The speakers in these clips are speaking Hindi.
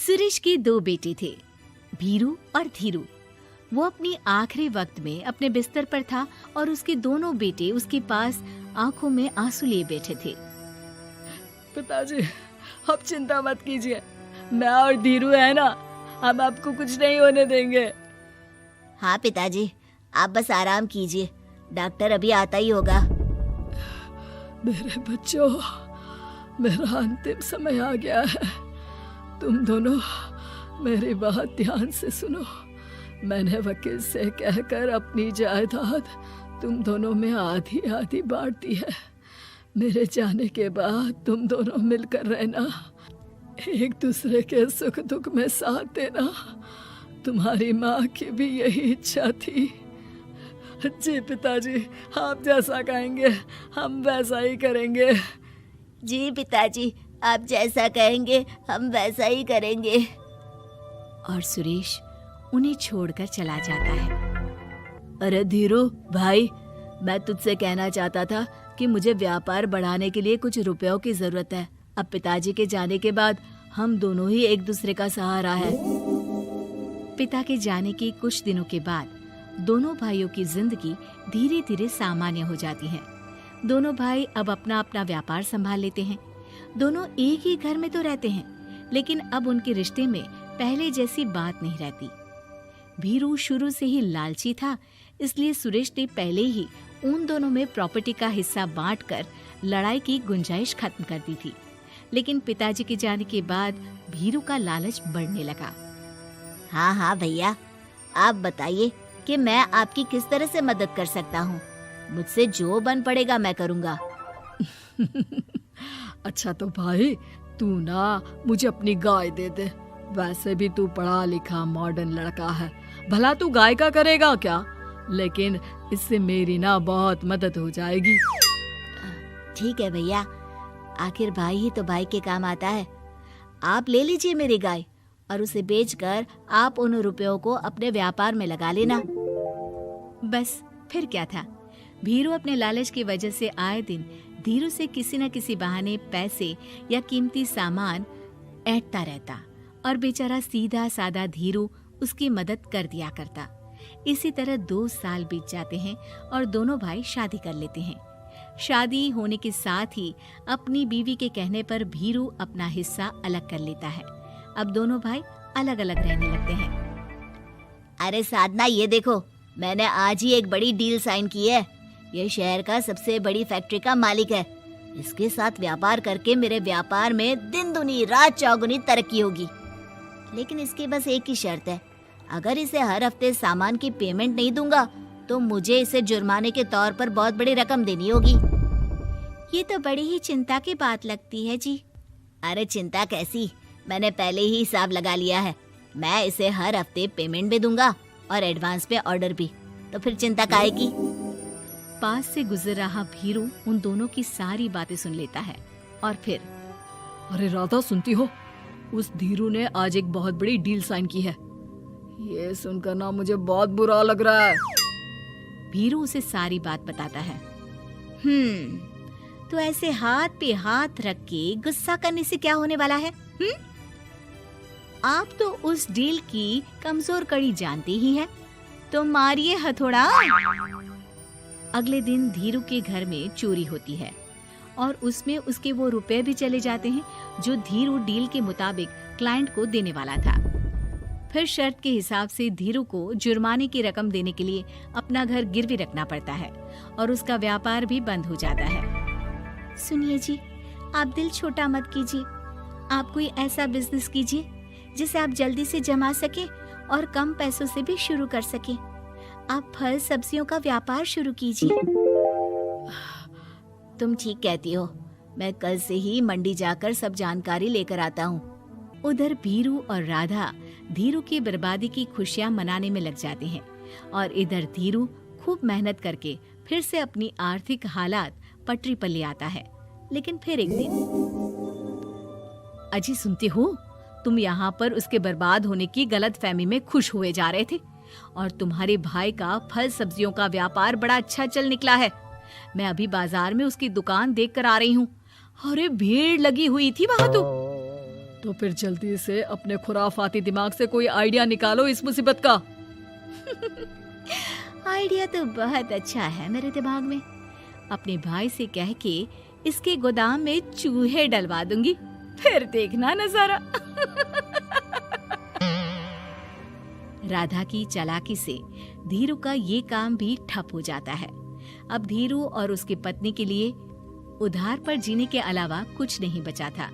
सुरेश के दो बेटे थे, भीरू और धीरू। वो अपनी आखिरी वक्त में अपने बिस्तर पर था और उसके दोनों बेटे उसके पास आंखों में आंसू लिए बैठे थे। पिताजी, आप चिंता मत कीजिए, मैं और धीरू है ना, हम आपको कुछ नहीं होने देंगे। हाँ पिताजी, आप बस आराम कीजिए, डॉक्टर अभी आता ही होगा। मेरे बच्चों, मेरा अंतिम समय आ गया है। तुम दोनों मेरी बात ध्यान से सुनो। मैंने वकील से कहकर अपनी जायदाद तुम दोनों में आधी आधी बांट दी है। मेरे जाने के बाद तुम दोनों मिलकर रहना, एक दूसरे के सुख दुख में साथ देना। तुम्हारी माँ की भी यही इच्छा थी। जी पिताजी, आप जैसा कहेंगे हम वैसा ही करेंगे। जी पिताजी, आप जैसा कहेंगे हम वैसा ही करेंगे। और सुरेश उन्हें छोड़कर चला जाता है। अरे धीरू भाई, मैं तुझसे कहना चाहता था कि मुझे व्यापार बढ़ाने के लिए कुछ रुपयों की जरूरत है। अब पिताजी के जाने के बाद हम दोनों ही एक दूसरे का सहारा है। पिता के जाने के कुछ दिनों के बाद दोनों भाइयों की जिंदगी धीरे धीरे सामान्य हो जाती है। दोनों भाई अब अपना अपना व्यापार संभाल लेते हैं। दोनों एक ही घर में तो रहते हैं, लेकिन अब उनके रिश्ते में पहले जैसी बात नहीं रहती। भीरू शुरू से ही लालची था, इसलिए सुरेश ने पहले ही उन दोनों में प्रॉपर्टी का हिस्सा बांटकर लड़ाई की गुंजाइश खत्म कर दी थी। लेकिन पिताजी के जाने के बाद भीरू का लालच बढ़ने लगा। हाँ भैया, आप बताइए कि मैं आपकी किस तरह से मदद कर सकता हूँ। मुझसे जो बन पड़ेगा मैं करूँगा। अच्छा तो भाई, तू ना मुझे अपनी गाय दे दे। वैसे भी तू पढ़ा लिखा मॉडर्न लड़का है, भला तू गाय का करेगा क्या? लेकिन इससे मेरी ना बहुत मदद हो जाएगी। ठीक है भैया, आखिर भाई ही तो भाई के काम आता है। आप ले लीजिए मेरी गाय और उसे बेचकर आप उन रुपयों को अपने व्यापार में लगा लेना। बस फिर क्या था, भीरू अपने लालच की वजह से आए दिन धीरू से किसी न किसी बहाने पैसे या कीमती सामान ऐंठता रहता और बेचारा सीधा सादा धीरू उसकी मदद कर दिया करता। इसी तरह 2 साल बीत जाते हैं और दोनों भाई शादी कर लेते हैं। शादी होने के साथ ही अपनी बीवी के कहने पर भीरू अपना हिस्सा अलग कर लेता है। अब दोनों भाई अलग अलग रहने लगते हैं। अरे साधना, ये देखो, मैंने आज ही एक बड़ी डील साइन की है। ये शहर का सबसे बड़ी फैक्ट्री का मालिक है। इसके साथ व्यापार करके मेरे व्यापार में दिन दुनी रात चौगुनी तरक्की होगी। लेकिन इसकी बस एक ही शर्त है, अगर इसे हर हफ्ते सामान की पेमेंट नहीं दूंगा तो मुझे इसे जुर्माने के तौर पर बहुत बड़ी रकम देनी होगी। ये तो बड़ी ही चिंता की बात लगती है जी। अरे चिंता कैसी, मैंने पहले ही हिसाब लगा लिया है। मैं इसे हर हफ्ते पेमेंट भी दूंगा और एडवांस पे ऑर्डर भी, तो फिर चिंता काहे की। पास से गुजर रहा भीरू उन दोनों की सारी बातें सुन लेता है और फिर, अरे राधा, सुनती हो? उस धीरू ने आज एक बहुत बड़ी डील साइन की है। ये सुनकर ना मुझे बहुत बुरा लग रहा है। भीरू उसे सारी बात बताता है। तो ऐसे हाथ पे हाथ रख के गुस्सा करने से क्या होने वाला है? आप तो उस डील की कमजोर कड़ी जानते ही हैं, तो मारिए हथौड़ा। अगले दिन धीरू के घर में चोरी होती है और उसमें उसके वो रुपए भी चले जाते हैं जो धीरू डील के मुताबिक क्लाइंट को देने वाला था। फिर शर्त के हिसाब से धीरू को जुर्माने की रकम देने के लिए अपना घर गिरवी रखना पड़ता है और उसका व्यापार भी बंद हो जाता है। सुनिए जी, आप दिल छोटा मत कीजिए। आप कोई ऐसा बिजनेस कीजिए जिसे आप जल्दी से जमा सके और कम पैसों से भी शुरू कर सके। आप फल सब्जियों का व्यापार शुरू कीजिए। तुम ठीक कहती हो, मैं कल से ही मंडी जाकर सब जानकारी लेकर आता हूँ। उधर भीरू और राधा धीरू की बर्बादी की खुशियां मनाने में लग जाते हैं और इधर धीरू खूब मेहनत करके फिर से अपनी आर्थिक हालात पटरी पर ले आता है। लेकिन फिर एक दिन, अजी सुनती हो, तुम यहाँ पर उसके बर्बाद होने की गलतफहमी में खुश हुए जा रहे थे और तुम्हारे भाई का फल सब्जियों का व्यापार बड़ा अच्छा चल निकला है। मैं अभी बाजार में उसकी दुकान देख कर आ रही हूँ। अरे भीड़ लगी हुई थी वहां तो। तो फिर जल्दी से अपने खुराफाती दिमाग से कोई आइडिया निकालो इस मुसीबत का। आइडिया तो बहुत अच्छा है मेरे दिमाग में। अपने भाई से कह के इसके गोदाम में चूहे डलवा दूंगी, फिर देखना नजारा। राधा की चालाकी से धीरू का ये काम भी ठप हो जाता है। अब धीरू और उसकी पत्नी के लिए उधार पर जीने के अलावा कुछ नहीं बचा था।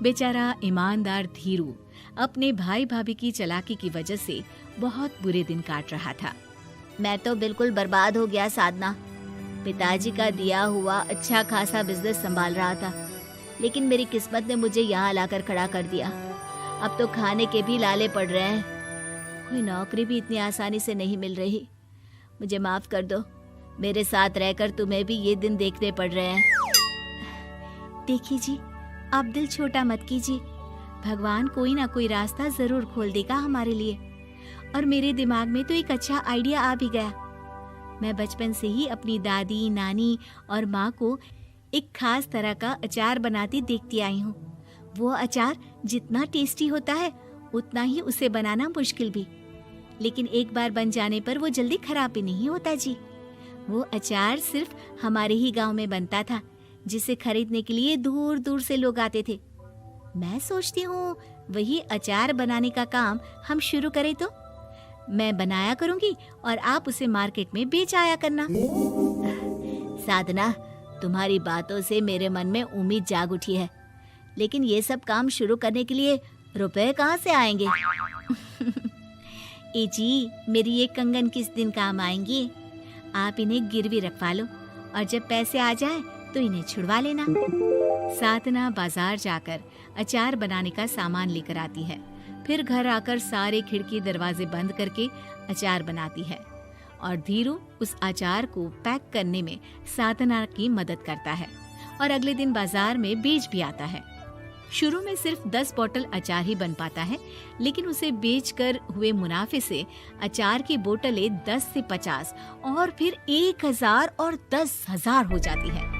बेचारा ईमानदार धीरू अपने भाई भाभी की चालाकी की वजह से बहुत बुरे दिन काट रहा था। मैं तो बिल्कुल बर्बाद हो गया साधना। पिताजी का दिया हुआ अच्छा खासा बिजनेस संभाल रहा था, लेकिन मेरी किस्मत ने मुझे यहाँ लाकर खड़ा कर दिया। अब तो खाने के भी लाले पड़ रहे हैं। कोई नौकरी भी इतनी आसानी से नहीं मिल रही। मुझे माफ कर दो, मेरे साथ रहकर तुम्हें भी ये दिन देखने पड़ रहे हैं। देखिए जी, आप दिल छोटा मत कीजिए। भगवान कोई ना कोई रास्ता जरूर खोल देगा हमारे लिए। और मेरे दिमाग में तो एक अच्छा आइडिया आ भी गया। मैं बचपन से ही अपनी दादी, नानी और माँ को एक खास तरह का अचार बनाती देखती आई हूँ। वो अचार जितना टेस्टी होता है उतना ही उसे बनाना मुश्किल भी, लेकिन एक बार बन जाने पर वो जल्दी खराब भी नहीं होता जी। वो अचार सिर्फ हमारे ही गांव में बनता था, जिसे खरीदने के लिए दूर दूर से लोग आते थे। मैं सोचती हूँ वही अचार बनाने का काम हम शुरू करें तो। मैं बनाया करूंगी और आप उसे मार्केट में बेच आया करना। साधना, तुम्हारी बातों से मेरे मन में उम्मीद जाग उठी है, लेकिन ये सब काम शुरू करने के लिए रुपए कहाँ से आएंगे? ए जी, मेरी ये कंगन किस दिन काम आएंगी? आप इन्हें गिरवी रखवा लो और जब पैसे आ जाए तो इन्हें छुड़वा लेना। साधना बाजार जाकर अचार बनाने का सामान लेकर आती है। फिर घर आकर सारे खिड़की दरवाजे बंद करके अचार बनाती है और धीरू उस अचार को पैक करने में साधना की मदद करता है और अगले दिन बाजार में बेच भी आता है। शुरू में सिर्फ 10 बोतल अचार ही बन पाता है, लेकिन उसे बेचकर हुए मुनाफे से अचार की बोतलें 10 से 50 और फिर 1000 और 10,000 हो जाती है।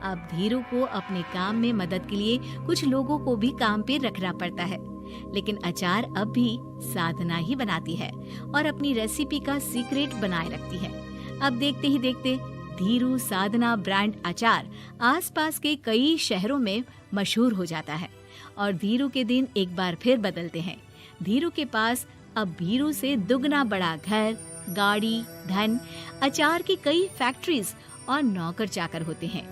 अब धीरू को अपने काम में मदद के लिए कुछ लोगों को भी काम पे रखना पड़ता है, लेकिन अचार अब भी साधना ही बनाती है और अपनी रेसिपी का सीक्रेट बनाए रखती है। अब देखते ही देखते धीरू साधना ब्रांड अचार आसपास के कई शहरों में मशहूर हो जाता है और धीरू के दिन एक बार फिर बदलते हैं। धीरू के पास अब भीरू से दुगना बड़ा घर, गाड़ी, धन, अचार की कई फैक्ट्रीज और नौकर चाकर होते हैं।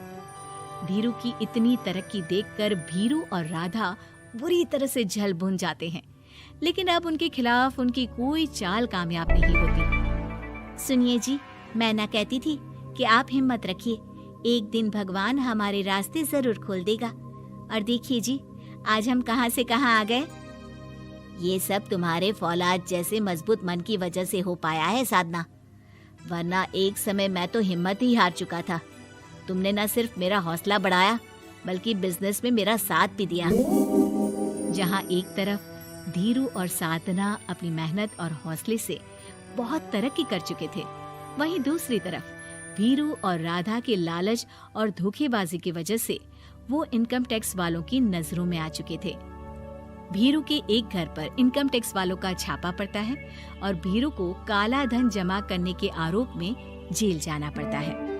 धीरू की इतनी तरक्की देखकर भीरू और राधा बुरी तरह से जल भुन जाते हैं, लेकिन अब उनके खिलाफ उनकी कोई चाल कामयाब नहीं होती। सुनिए जी, मैं ना कहती थी कि आप हिम्मत रखिए, एक दिन भगवान हमारे रास्ते जरूर खोल देगा। और देखिए जी, आज हम कहाँ से कहाँ आ गए। ये सब तुम्हारे फौलाद जैसे मजबूत मन की वजह से हो पाया है साधना, वरना एक समय मैं तो हिम्मत ही हार चुका था। तुमने न सिर्फ मेरा हौसला बढ़ाया बल्कि बिजनेस में मेरा साथ भी दिया। जहाँ एक तरफ धीरू और साधना अपनी मेहनत और हौसले से बहुत तरक्की कर चुके थे, वहीं दूसरी तरफ भीरू और राधा के लालच और धोखेबाजी की वजह से वो इनकम टैक्स वालों की नजरों में आ चुके थे। भीरू के एक घर पर इनकम टैक्स वालों का छापा पड़ता है और भीरू को काला धन जमा करने के आरोप में जेल जाना पड़ता है।